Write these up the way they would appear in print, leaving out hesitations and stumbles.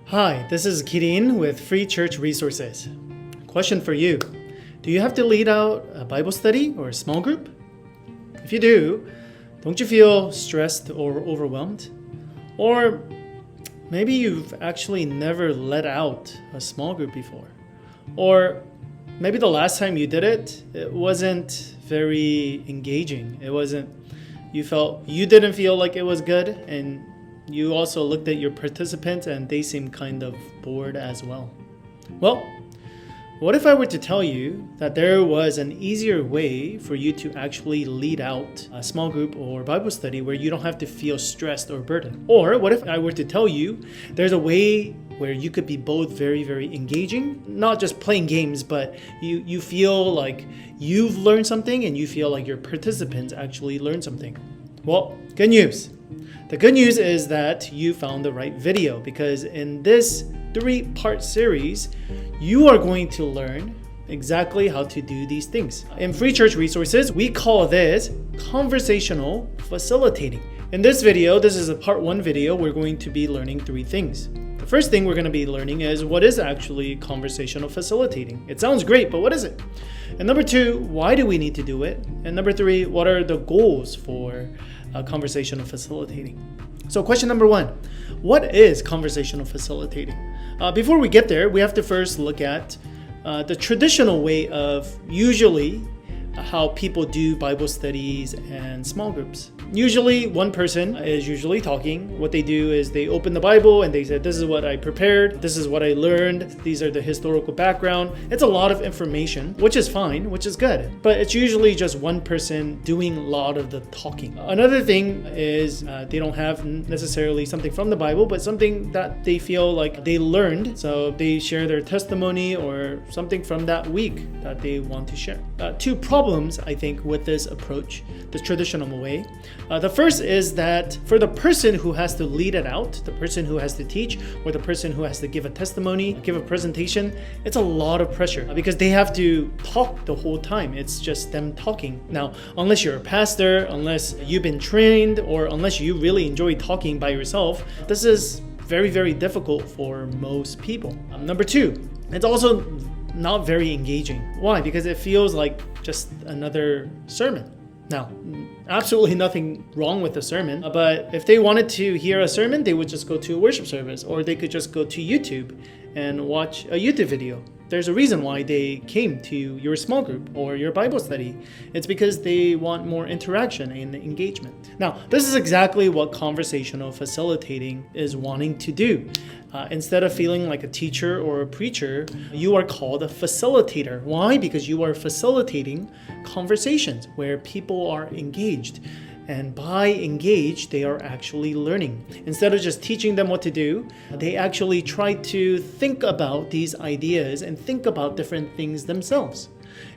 Hi, this is Kirin with Free Church Resources. Question for you. Do you have to lead out a Bible study or a small group? If you do, don't you feel stressed or overwhelmed? Or maybe you've actually never led out a small group before. Or maybe the last time you did it, it wasn't very engaging. You didn't feel like it was good, and you also looked at your participants and they seemed kind of bored as well. Well, what if I were to tell you that there was an easier way for you to actually lead out a small group or Bible study where you don't have to feel stressed or burdened? Or what if I were to tell you there's a way where you could be both very, very engaging, not just playing games, but you feel like you've learned something and you feel like your participants actually learned something? Well, good news. The good news is that you found the right video, because in this 3-part series, you are going to learn exactly how to do these things. In Free Church Resources, we call this Conversational Facilitating. In this video, this is a part 1 video, we're going to be learning 3 things. The first thing we're going to be learning is what is actually conversational facilitating. It sounds great, but what is it? And number 2, why do we need to do it? And number 3, what are the goals for conversational facilitating? So question number 1, what is conversational facilitating? Before we get there, we have to first look at the traditional way of usually how people do Bible studies and small groups. Usually one person is usually talking. What they do is they open the Bible and they say, this is what I prepared, this is what I learned, these are the historical background. It's a lot of information, which is fine, which is good. But it's usually just one person doing a lot of the talking. Another thing is they don't have necessarily something from the Bible, but something that they feel like they learned. So they share their testimony or something from that week that they want to share. 2 problems, I think, with this approach, the traditional way. The first is that for the person who has to lead it out, the person who has to teach, or the person who has to give a testimony, give a presentation, it's a lot of pressure because they have to talk the whole time. It's just them talking. Now, unless you're a pastor, unless you've been trained, or unless you really enjoy talking by yourself, this is very, very difficult for most people. Number 2, it's also not very engaging. Why? Because it feels like just another sermon. Now, absolutely nothing wrong with the sermon, but if they wanted to hear a sermon, they would just go to a worship service, or they could just go to YouTube and watch a YouTube video. There's a reason why they came to your small group or your Bible study. It's because they want more interaction and engagement. Now, this is exactly what conversational facilitating is wanting to do. Instead of feeling like a teacher or a preacher, you are called a facilitator. Why? Because you are facilitating conversations where people are engaged. And by engaged, they are actually learning. Instead of just teaching them what to do, they actually try to think about these ideas and think about different things themselves.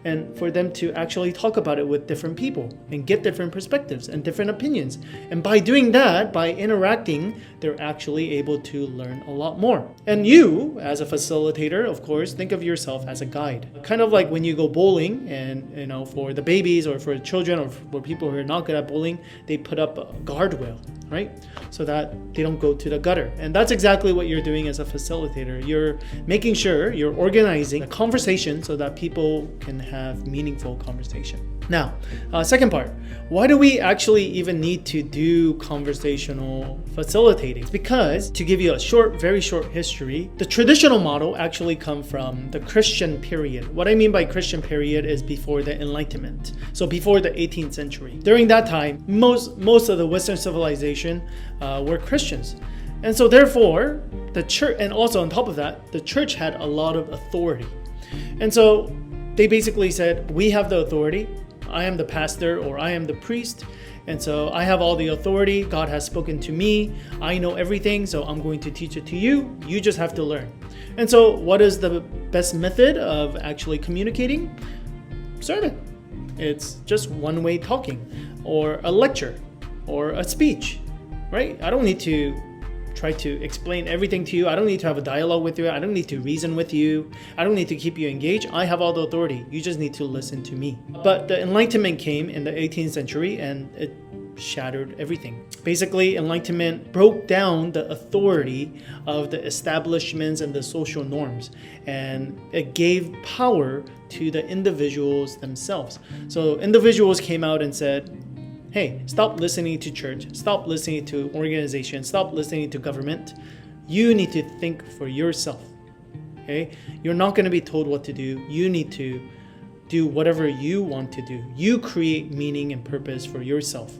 And for them to actually talk about it with different people and get different perspectives and different opinions. And by doing that, by interacting, they're actually able to learn a lot more. And you, as a facilitator, of course, think of yourself as a guide. Kind of like when you go bowling and, for the babies or for children or for people who are not good at bowling, they put up a guardrail, right? So that they don't go to the gutter. And that's exactly what you're doing as a facilitator. You're making sure you're organizing a conversation so that people can have meaningful conversation. Now, second part, why do we actually even need to do conversational facilitating? It's because, to give you a very short history, the traditional model actually come from the Christian period. What I mean by Christian period is before the Enlightenment. So before the 18th century. During that time, most of the Western civilization were Christians. And so therefore, the church, and also on top of that, the church had a lot of authority. And so they basically said, we have the authority. I am the pastor or I am the priest. And so I have all the authority. God has spoken to me. I know everything. So I'm going to teach it to you. You just have to learn. And so what is the best method of actually communicating? Sermon. It's just one way talking, or a lecture, or a speech, right? I don't need to try to explain everything to you. I don't need to have a dialogue with you. I don't need to reason with you. I don't need to keep you engaged. I have all the authority. You just need to listen to me. But the Enlightenment came in the 18th century, and it shattered everything. Basically, Enlightenment broke down the authority of the establishments and the social norms, and it gave power to the individuals themselves. So individuals came out and said, hey, stop listening to church, stop listening to organizations, stop listening to government. You need to think for yourself. Okay? You're not going to be told what to do. You need to do whatever you want to do. You create meaning and purpose for yourself.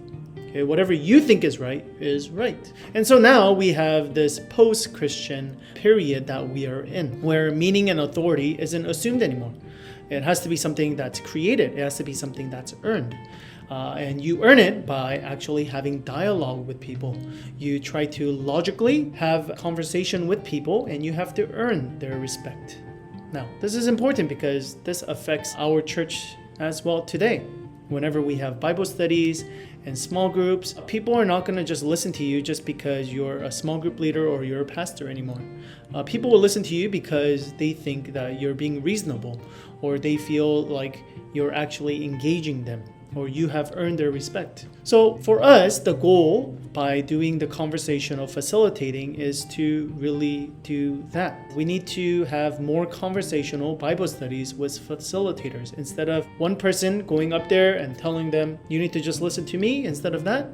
Okay? Whatever you think is right is right. And so now we have this post-Christian period that we are in, where meaning and authority isn't assumed anymore. It has to be something that's created. It has to be something that's earned. And you earn it by actually having dialogue with people. You try to logically have a conversation with people, and you have to earn their respect. Now, this is important because this affects our church as well today. Whenever we have Bible studies and small groups, people are not going to just listen to you just because you're a small group leader or you're a pastor anymore. People will listen to you because they think that you're being reasonable, or they feel like you're actually engaging them, or you have earned their respect. So for us, the goal by doing the conversational facilitating is to really do that. We need to have more conversational Bible studies with facilitators. Instead of one person going up there and telling them, you need to just listen to me, instead of that,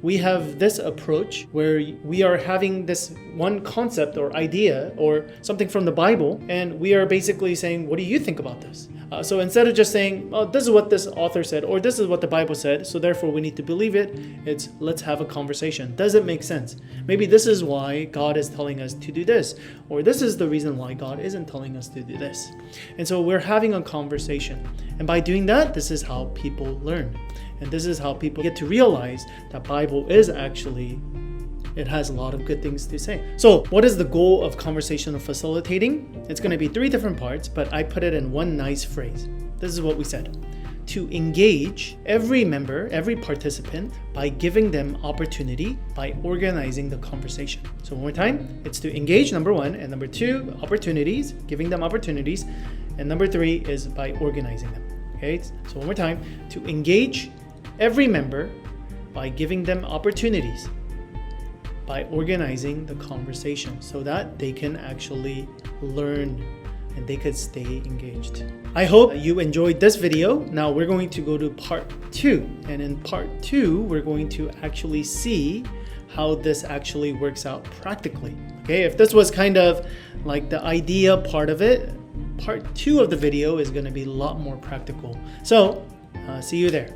we have this approach where we are having this one concept or idea or something from the Bible, and we are basically saying, what do you think about this? So instead of just saying, oh, this is what this author said, or this is what the Bible said, so therefore we need to believe it, it's let's have a conversation. Does it make sense? Maybe this is why God is telling us to do this, or this is the reason why God isn't telling us to do this. And so we're having a conversation. And by doing that, this is how people learn. And this is how people get to realize that Bible is actually, it has a lot of good things to say. So what is the goal of conversational facilitating? It's going to be 3 different parts, but I put it in one nice phrase. This is what we said. To engage every member, every participant, by giving them opportunity, by organizing the conversation. So one more time, it's to engage, number 1, and number 2, opportunities, giving them opportunities, and number 3 is by organizing them. Okay, so one more time, to engage every member by giving them opportunities, by organizing the conversation so that they can actually learn and they could stay engaged. I hope you enjoyed this video. Now we're going to go to part 2. And in part 2, we're going to actually see how this actually works out practically. Okay, if this was kind of like the idea part of it, part 2 of the video is going to be a lot more practical. So see you there.